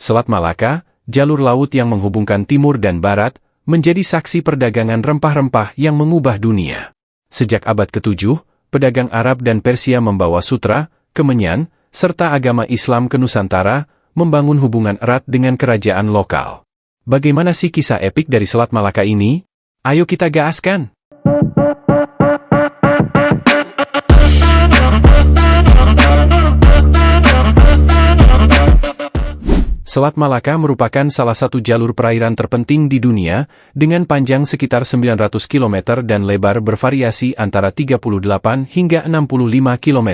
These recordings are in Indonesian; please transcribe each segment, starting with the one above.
Selat Malaka, jalur laut yang menghubungkan timur dan barat, menjadi saksi perdagangan rempah-rempah yang mengubah dunia. Sejak abad ke-7, pedagang Arab dan Persia membawa sutra, kemenyan, serta agama Islam ke Nusantara, membangun hubungan erat dengan kerajaan lokal. Bagaimana sih kisah epik dari Selat Malaka ini? Ayo kita gaskan! Selat Malaka merupakan salah satu jalur perairan terpenting di dunia, dengan panjang sekitar 900 km dan lebar bervariasi antara 38 hingga 65 km.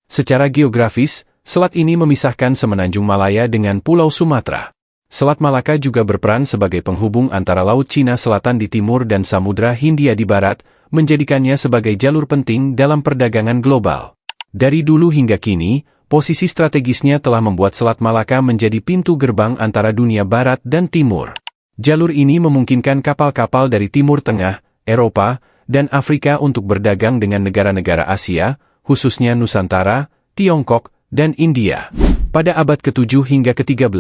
Secara geografis, selat ini memisahkan semenanjung Malaya dengan Pulau Sumatera. Selat Malaka juga berperan sebagai penghubung antara Laut Cina Selatan di timur dan Samudra Hindia di barat, menjadikannya sebagai jalur penting dalam perdagangan global. Dari dulu hingga kini, posisi strategisnya telah membuat Selat Malaka menjadi pintu gerbang antara dunia barat dan timur. Jalur ini memungkinkan kapal-kapal dari Timur Tengah, Eropa, dan Afrika untuk berdagang dengan negara-negara Asia, khususnya Nusantara, Tiongkok, dan India. Pada abad ke-7 hingga ke-13,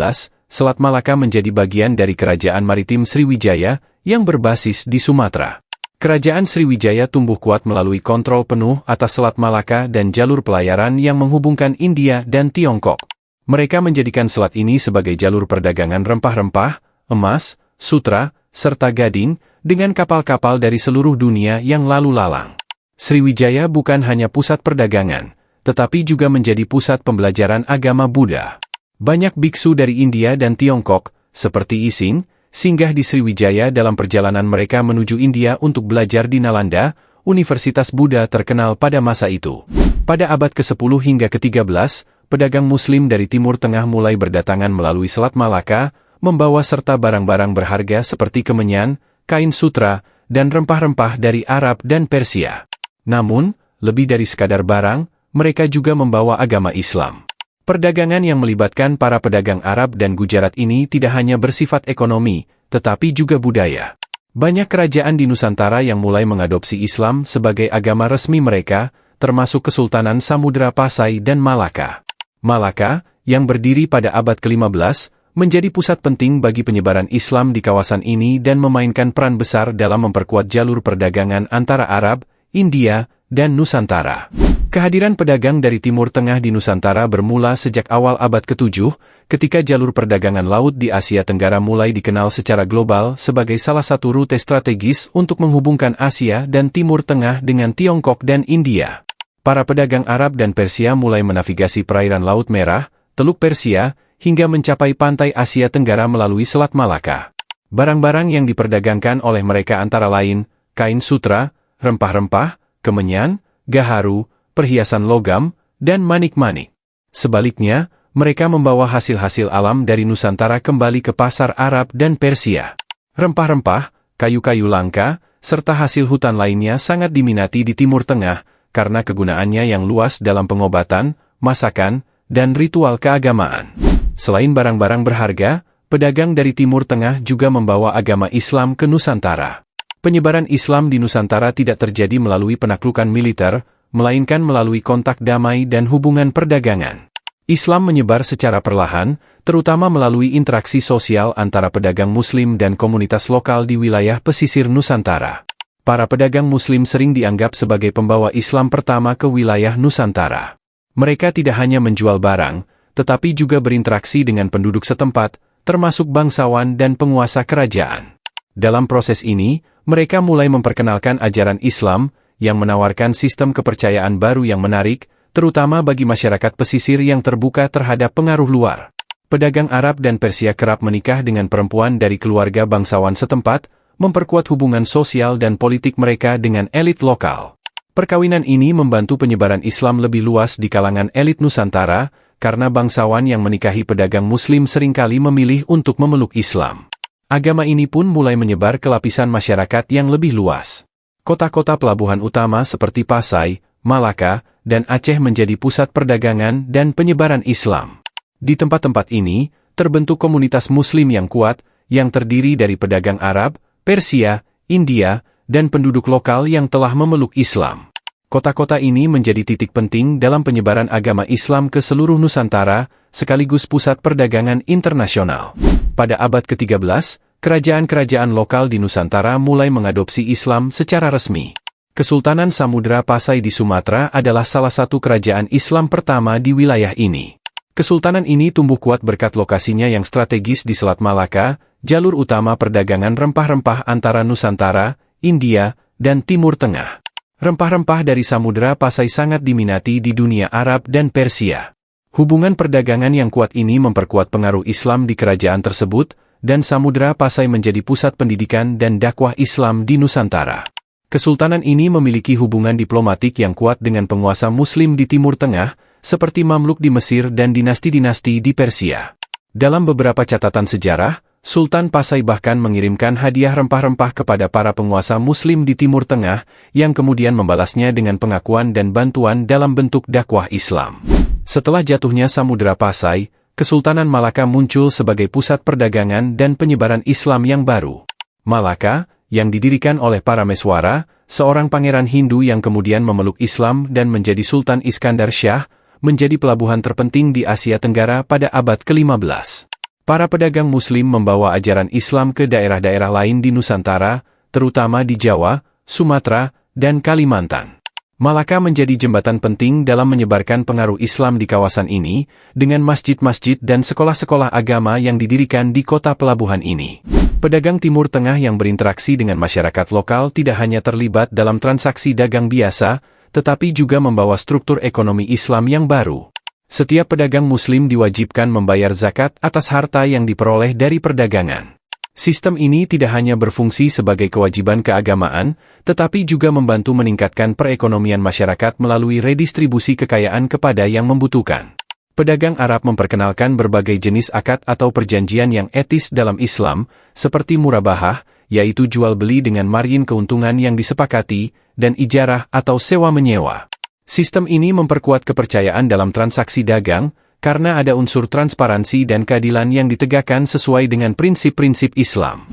Selat Malaka menjadi bagian dari Kerajaan Maritim Sriwijaya yang berbasis di Sumatera. Kerajaan Sriwijaya tumbuh kuat melalui kontrol penuh atas Selat Malaka dan jalur pelayaran yang menghubungkan India dan Tiongkok. Mereka menjadikan selat ini sebagai jalur perdagangan rempah-rempah, emas, sutra, serta gading, dengan kapal-kapal dari seluruh dunia yang lalu lalang. Sriwijaya bukan hanya pusat perdagangan, tetapi juga menjadi pusat pembelajaran agama Buddha. Banyak biksu dari India dan Tiongkok, seperti Ising, singgah di Sriwijaya dalam perjalanan mereka menuju India untuk belajar di Nalanda, universitas Buddha terkenal pada masa itu. Pada abad ke-10 hingga ke-13, pedagang Muslim dari Timur Tengah mulai berdatangan melalui Selat Malaka, membawa serta barang-barang berharga seperti kemenyan, kain sutra, dan rempah-rempah dari Arab dan Persia. Namun, lebih dari sekadar barang, mereka juga membawa agama Islam. Perdagangan yang melibatkan para pedagang Arab dan Gujarat ini tidak hanya bersifat ekonomi, tetapi juga budaya. Banyak kerajaan di Nusantara yang mulai mengadopsi Islam sebagai agama resmi mereka, termasuk Kesultanan Samudra Pasai dan Malaka. Malaka, yang berdiri pada abad ke-15, menjadi pusat penting bagi penyebaran Islam di kawasan ini dan memainkan peran besar dalam memperkuat jalur perdagangan antara Arab, India, dan Nusantara. Kehadiran pedagang dari Timur Tengah di Nusantara bermula sejak awal abad ke-7, ketika jalur perdagangan laut di Asia Tenggara mulai dikenal secara global sebagai salah satu rute strategis untuk menghubungkan Asia dan Timur Tengah dengan Tiongkok dan India. Para pedagang Arab dan Persia mulai menavigasi perairan Laut Merah, Teluk Persia, hingga mencapai pantai Asia Tenggara melalui Selat Malaka. Barang-barang yang diperdagangkan oleh mereka antara lain, kain sutra, rempah-rempah, kemenyan, gaharu, perhiasan logam, dan manik-manik. Sebaliknya, mereka membawa hasil-hasil alam dari Nusantara kembali ke pasar Arab dan Persia. Rempah-rempah, kayu-kayu langka, serta hasil hutan lainnya sangat diminati di Timur Tengah karena kegunaannya yang luas dalam pengobatan, masakan, dan ritual keagamaan. Selain barang-barang berharga, pedagang dari Timur Tengah juga membawa agama Islam ke Nusantara. Penyebaran Islam di Nusantara tidak terjadi melalui penaklukan militer, melainkan melalui kontak damai dan hubungan perdagangan. Islam menyebar secara perlahan, terutama melalui interaksi sosial antara pedagang Muslim dan komunitas lokal di wilayah pesisir Nusantara. Para pedagang Muslim sering dianggap sebagai pembawa Islam pertama ke wilayah Nusantara. Mereka tidak hanya menjual barang, tetapi juga berinteraksi dengan penduduk setempat, termasuk bangsawan dan penguasa kerajaan. Dalam proses ini, mereka mulai memperkenalkan ajaran Islam, yang menawarkan sistem kepercayaan baru yang menarik, terutama bagi masyarakat pesisir yang terbuka terhadap pengaruh luar. Pedagang Arab dan Persia kerap menikah dengan perempuan dari keluarga bangsawan setempat, memperkuat hubungan sosial dan politik mereka dengan elit lokal. Perkawinan ini membantu penyebaran Islam lebih luas di kalangan elit Nusantara, karena bangsawan yang menikahi pedagang Muslim seringkali memilih untuk memeluk Islam. Agama ini pun mulai menyebar ke lapisan masyarakat yang lebih luas. Kota-kota pelabuhan utama seperti Pasai, Malaka, dan Aceh menjadi pusat perdagangan dan penyebaran Islam. Di tempat-tempat ini, terbentuk komunitas Muslim yang kuat, yang terdiri dari pedagang Arab, Persia, India, dan penduduk lokal yang telah memeluk Islam. Kota-kota ini menjadi titik penting dalam penyebaran agama Islam ke seluruh Nusantara, sekaligus pusat perdagangan internasional. Pada abad ke-13, kerajaan-kerajaan lokal di Nusantara mulai mengadopsi Islam secara resmi. Kesultanan Samudra Pasai di Sumatera adalah salah satu kerajaan Islam pertama di wilayah ini. Kesultanan ini tumbuh kuat berkat lokasinya yang strategis di Selat Malaka, jalur utama perdagangan rempah-rempah antara Nusantara, India, dan Timur Tengah. Rempah-rempah dari Samudra Pasai sangat diminati di dunia Arab dan Persia. Hubungan perdagangan yang kuat ini memperkuat pengaruh Islam di kerajaan tersebut, dan Samudra Pasai menjadi pusat pendidikan dan dakwah Islam di Nusantara. Kesultanan ini memiliki hubungan diplomatik yang kuat dengan penguasa Muslim di Timur Tengah, seperti Mamluk di Mesir dan dinasti-dinasti di Persia. Dalam beberapa catatan sejarah, Sultan Pasai bahkan mengirimkan hadiah rempah-rempah kepada para penguasa Muslim di Timur Tengah, yang kemudian membalasnya dengan pengakuan dan bantuan dalam bentuk dakwah Islam. Setelah jatuhnya Samudra Pasai, Kesultanan Malaka muncul sebagai pusat perdagangan dan penyebaran Islam yang baru. Malaka, yang didirikan oleh Parameswara, seorang pangeran Hindu yang kemudian memeluk Islam dan menjadi Sultan Iskandar Shah, menjadi pelabuhan terpenting di Asia Tenggara pada abad ke-15. Para pedagang Muslim membawa ajaran Islam ke daerah-daerah lain di Nusantara, terutama di Jawa, Sumatera, dan Kalimantan. Malaka menjadi jembatan penting dalam menyebarkan pengaruh Islam di kawasan ini, dengan masjid-masjid dan sekolah-sekolah agama yang didirikan di kota pelabuhan ini. Pedagang Timur Tengah yang berinteraksi dengan masyarakat lokal tidak hanya terlibat dalam transaksi dagang biasa, tetapi juga membawa struktur ekonomi Islam yang baru. Setiap pedagang Muslim diwajibkan membayar zakat atas harta yang diperoleh dari perdagangan. Sistem ini tidak hanya berfungsi sebagai kewajiban keagamaan, tetapi juga membantu meningkatkan perekonomian masyarakat melalui redistribusi kekayaan kepada yang membutuhkan. Pedagang Arab memperkenalkan berbagai jenis akad atau perjanjian yang etis dalam Islam, seperti murabahah, yaitu jual beli dengan margin keuntungan yang disepakati, dan ijarah atau sewa-menyewa. Sistem ini memperkuat kepercayaan dalam transaksi dagang, karena ada unsur transparansi dan keadilan yang ditegakkan sesuai dengan prinsip-prinsip Islam.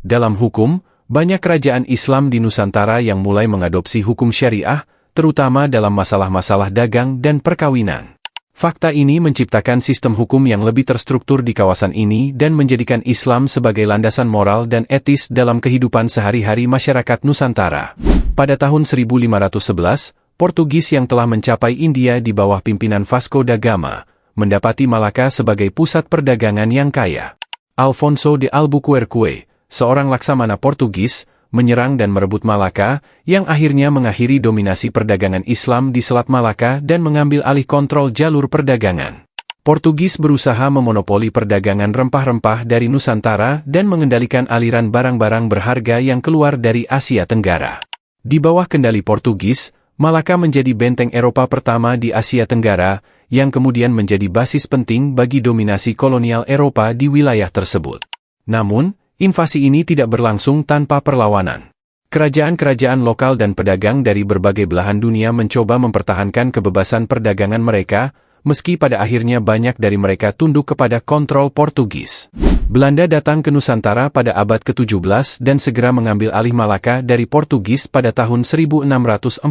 Dalam hukum, banyak kerajaan Islam di Nusantara yang mulai mengadopsi hukum syariah, terutama dalam masalah-masalah dagang dan perkawinan. Fakta ini menciptakan sistem hukum yang lebih terstruktur di kawasan ini dan menjadikan Islam sebagai landasan moral dan etis dalam kehidupan sehari-hari masyarakat Nusantara. Pada tahun 1511, Portugis yang telah mencapai India di bawah pimpinan Vasco da Gama, mendapati Malaka sebagai pusat perdagangan yang kaya. Alfonso de Albuquerque, seorang laksamana Portugis, menyerang dan merebut Malaka, yang akhirnya mengakhiri dominasi perdagangan Islam di Selat Malaka dan mengambil alih kontrol jalur perdagangan. Portugis berusaha memonopoli perdagangan rempah-rempah dari Nusantara dan mengendalikan aliran barang-barang berharga yang keluar dari Asia Tenggara. Di bawah kendali Portugis, Malaka menjadi benteng Eropa pertama di Asia Tenggara, yang kemudian menjadi basis penting bagi dominasi kolonial Eropa di wilayah tersebut. Namun, invasi ini tidak berlangsung tanpa perlawanan. Kerajaan-kerajaan lokal dan pedagang dari berbagai belahan dunia mencoba mempertahankan kebebasan perdagangan mereka, meski pada akhirnya banyak dari mereka tunduk kepada kontrol Portugis. Belanda datang ke Nusantara pada abad ke-17 dan segera mengambil alih Malaka dari Portugis pada tahun 1641.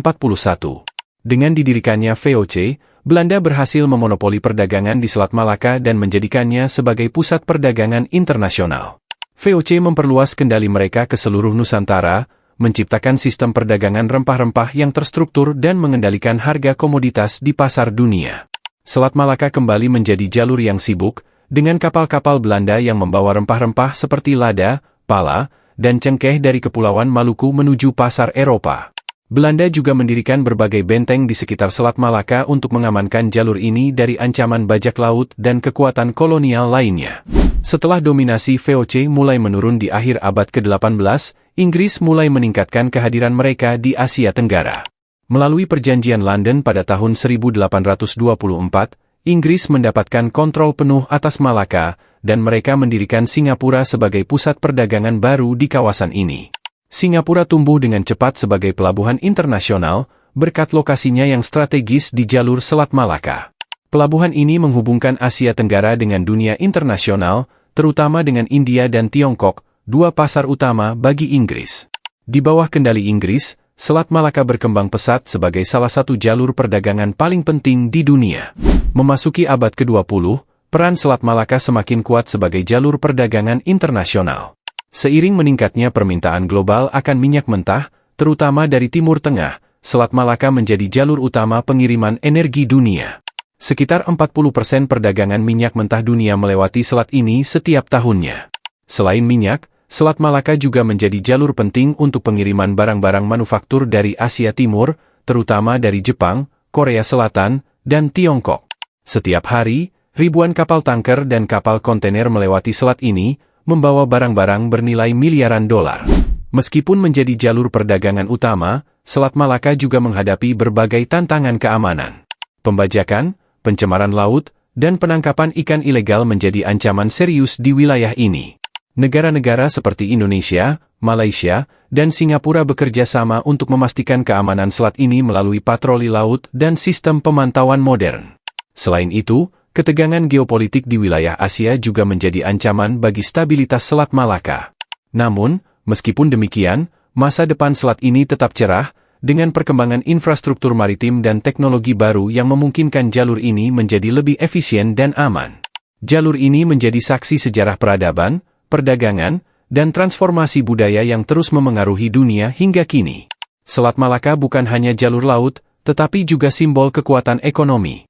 Dengan didirikannya VOC, Belanda berhasil memonopoli perdagangan di Selat Malaka dan menjadikannya sebagai pusat perdagangan internasional. VOC memperluas kendali mereka ke seluruh Nusantara, menciptakan sistem perdagangan rempah-rempah yang terstruktur dan mengendalikan harga komoditas di pasar dunia. Selat Malaka kembali menjadi jalur yang sibuk, dengan kapal-kapal Belanda yang membawa rempah-rempah seperti lada, pala, dan cengkeh dari Kepulauan Maluku menuju pasar Eropa. Belanda juga mendirikan berbagai benteng di sekitar Selat Malaka untuk mengamankan jalur ini dari ancaman bajak laut dan kekuatan kolonial lainnya. Setelah dominasi VOC mulai menurun di akhir abad ke-18, Inggris mulai meningkatkan kehadiran mereka di Asia Tenggara. Melalui Perjanjian London pada tahun 1824, Inggris mendapatkan kontrol penuh atas Malaka, dan mereka mendirikan Singapura sebagai pusat perdagangan baru di kawasan ini. Singapura tumbuh dengan cepat sebagai pelabuhan internasional, berkat lokasinya yang strategis di jalur Selat Malaka. Pelabuhan ini menghubungkan Asia Tenggara dengan dunia internasional, terutama dengan India dan Tiongkok, dua pasar utama bagi Inggris. Di bawah kendali Inggris, Selat Malaka berkembang pesat sebagai salah satu jalur perdagangan paling penting di dunia. Memasuki abad ke-20, peran Selat Malaka semakin kuat sebagai jalur perdagangan internasional. Seiring meningkatnya permintaan global akan minyak mentah, terutama dari Timur Tengah, Selat Malaka menjadi jalur utama pengiriman energi dunia. Sekitar 40% perdagangan minyak mentah dunia melewati selat ini setiap tahunnya. Selain minyak, Selat Malaka juga menjadi jalur penting untuk pengiriman barang-barang manufaktur dari Asia Timur, terutama dari Jepang, Korea Selatan, dan Tiongkok. Setiap hari, ribuan kapal tanker dan kapal kontainer melewati selat ini, membawa barang-barang bernilai miliaran dolar. Meskipun menjadi jalur perdagangan utama, Selat Malaka juga menghadapi berbagai tantangan keamanan. Pembajakan, pencemaran laut, dan penangkapan ikan ilegal menjadi ancaman serius di wilayah ini. Negara-negara seperti Indonesia, Malaysia, dan Singapura bekerja sama untuk memastikan keamanan selat ini melalui patroli laut dan sistem pemantauan modern. Selain itu, ketegangan geopolitik di wilayah Asia juga menjadi ancaman bagi stabilitas Selat Malaka. Namun, meskipun demikian, masa depan selat ini tetap cerah, dengan perkembangan infrastruktur maritim dan teknologi baru yang memungkinkan jalur ini menjadi lebih efisien dan aman. Jalur ini menjadi saksi sejarah peradaban, perdagangan, dan transformasi budaya yang terus memengaruhi dunia hingga kini. Selat Malaka bukan hanya jalur laut, tetapi juga simbol kekuatan ekonomi.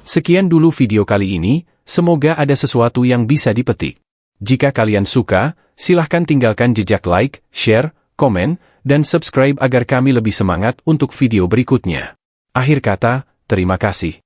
Sekian dulu video kali ini, semoga ada sesuatu yang bisa dipetik. Jika kalian suka, silahkan tinggalkan jejak like, share, komen, dan subscribe agar kami lebih semangat untuk video berikutnya. Akhir kata, terima kasih.